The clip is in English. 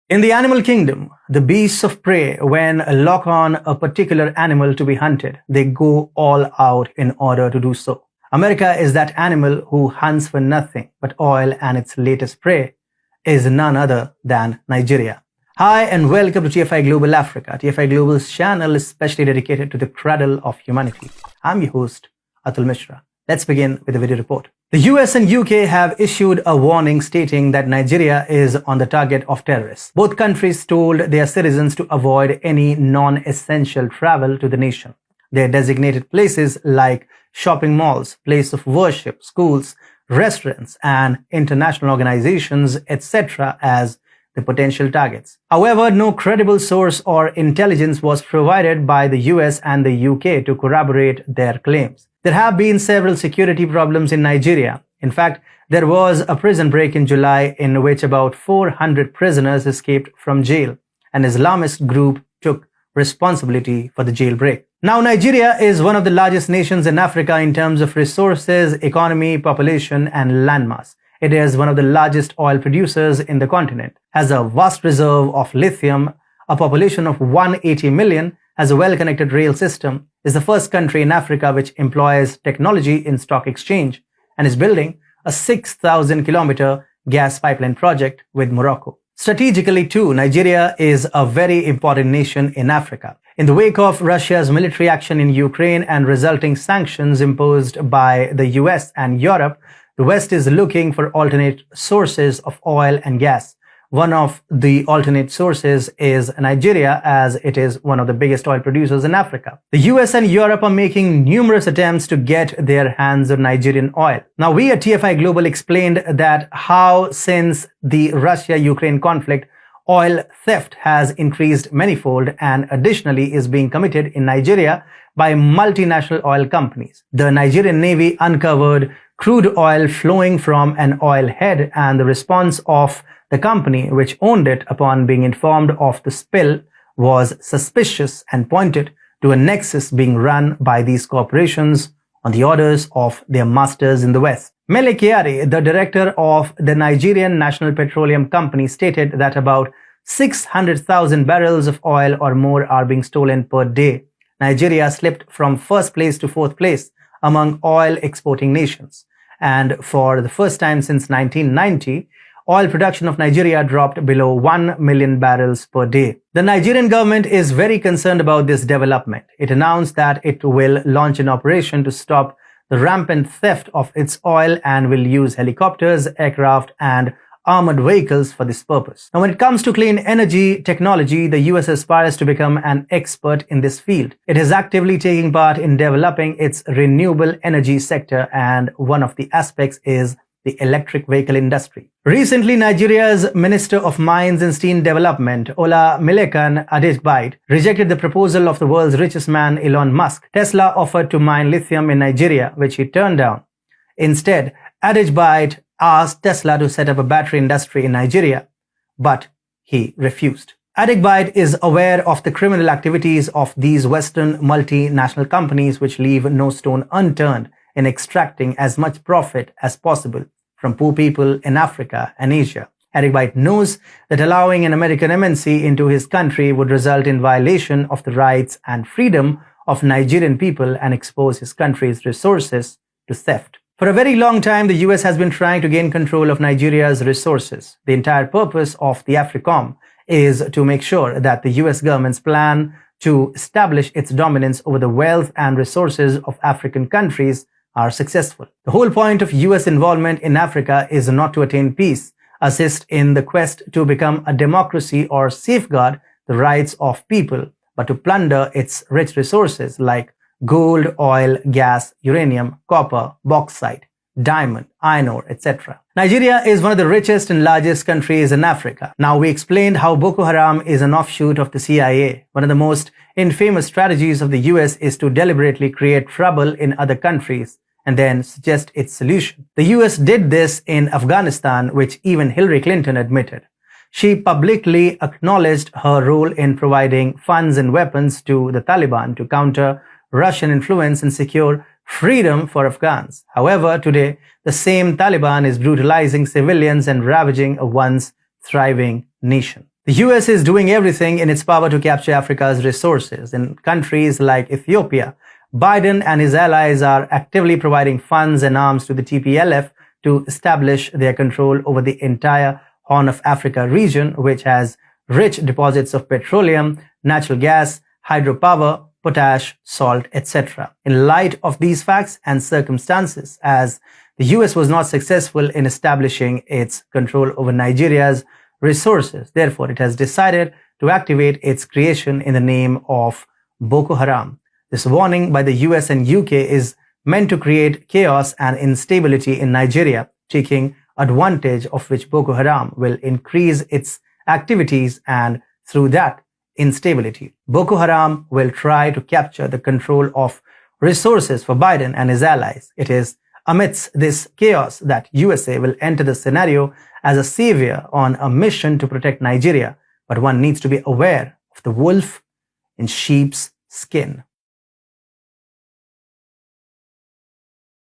In the animal kingdom, the beasts of prey, when lock on a particular animal to be hunted, they go all out in order to do so. America is that animal who hunts for nothing but oil, and its latest prey is none other than Nigeria. Hi and welcome to TFI Global Africa. TFI Global's channel is specially dedicated to the cradle of humanity. I'm your host, Atul Mishra. Let's begin with the video report. The US and UK have issued a warning stating that Nigeria is on the target of terrorists. Both countries told their citizens to avoid any non-essential travel to the nation. Their designated places like shopping malls, places of worship, schools, restaurants, and international organizations, etc. as the potential targets. However, no credible source or intelligence was provided by the US and the UK to corroborate their claims. There have been several security problems in Nigeria. In fact, there was a prison break in July in which about 400 prisoners escaped from jail. An Islamist group took responsibility for the jailbreak. Now, Nigeria is one of the largest nations in Africa in terms of resources, economy, population, and landmass. It is one of the largest oil producers in the continent, has a vast reserve of lithium, a population of 180 million, has a well-connected rail system, is the first country in Africa which employs technology in stock exchange, and is building a 6,000-kilometer gas pipeline project with Morocco. Strategically too, Nigeria is a very important nation in Africa. In the wake of Russia's military action in Ukraine and resulting sanctions imposed by the US and Europe, the West is looking for alternate sources of oil and gas. One of the alternate sources is Nigeria, as it is one of the biggest oil producers in Africa. The US and Europe are making numerous attempts to get their hands on Nigerian oil. Now, we at TFI Global explained that how since the Russia-Ukraine conflict, oil theft has increased manifold and additionally is being committed in Nigeria by multinational oil companies. The Nigerian Navy uncovered crude oil flowing from an oil head, and the response of the company which owned it upon being informed of the spill was suspicious and pointed to a nexus being run by these corporations on the orders of their masters in the West. Mele Kyari, the director of the Nigerian National Petroleum Company, stated that about 600,000 barrels of oil or more are being stolen per day. Nigeria slipped from first place to fourth place among oil exporting nations. And for the first time since 1990, oil production of Nigeria dropped below 1 million barrels per day. The Nigerian government is very concerned about this development. It announced that it will launch an operation to stop the rampant theft of its oil and will use helicopters, aircraft, and armored vehicles for this purpose. Now, when it comes to clean energy technology, the US aspires to become an expert in this field. It is actively taking part in developing its renewable energy sector, and one of the aspects is the electric vehicle industry. Recently, Nigeria's Minister of Mines and Steam Development, Olamilekan Adebayo, rejected the proposal of the world's richest man, Elon Musk. Tesla offered to mine lithium in Nigeria, which he turned down. Instead, Adebayo asked Tesla to set up a battery industry in Nigeria, but he refused. Adebayo is aware of the criminal activities of these Western multinational companies which leave no stone unturned in extracting as much profit as possible from poor people in Africa and Asia. Adebayo knows that allowing an American MNC into his country would result in violation of the rights and freedom of Nigerian people and expose his country's resources to theft. For a very long time, the US has been trying to gain control of Nigeria's resources. The entire purpose of the AFRICOM is to make sure that the US government's plan to establish its dominance over the wealth and resources of African countries are successful. The whole point of US involvement in Africa is not to attain peace, assist in the quest to become a democracy, or safeguard the rights of people, but to plunder its rich resources like gold, oil, gas, uranium, copper, bauxite, diamond, iron ore, etc. Nigeria is one of the richest and largest countries in Africa. Now, we explained how Boko Haram is an offshoot of the CIA. One of the most infamous strategies of the US is to deliberately create trouble in other countries and then suggest its solution. The US did this in Afghanistan, which even Hillary Clinton admitted. She publicly acknowledged her role in providing funds and weapons to the Taliban to counter Russian influence and secure freedom for Afghans. However, today, the same Taliban is brutalizing civilians and ravaging a once thriving nation. The US is doing everything in its power to capture Africa's resources. In countries like Ethiopia, Biden and his allies are actively providing funds and arms to the TPLF to establish their control over the entire Horn of Africa region, which has rich deposits of petroleum, natural gas, hydropower, potash, salt, etc. In light of these facts and circumstances, as the US was not successful in establishing its control over Nigeria's resources, therefore it has decided to activate its creation in the name of Boko Haram. This warning by the US and UK is meant to create chaos and instability in Nigeria, taking advantage of which Boko Haram will increase its activities and through that instability. Boko Haram will try to capture the control of resources for Biden and his allies. It is amidst this chaos that USA will enter the scenario as a savior on a mission to protect Nigeria, but one needs to be aware of the wolf in sheep's skin.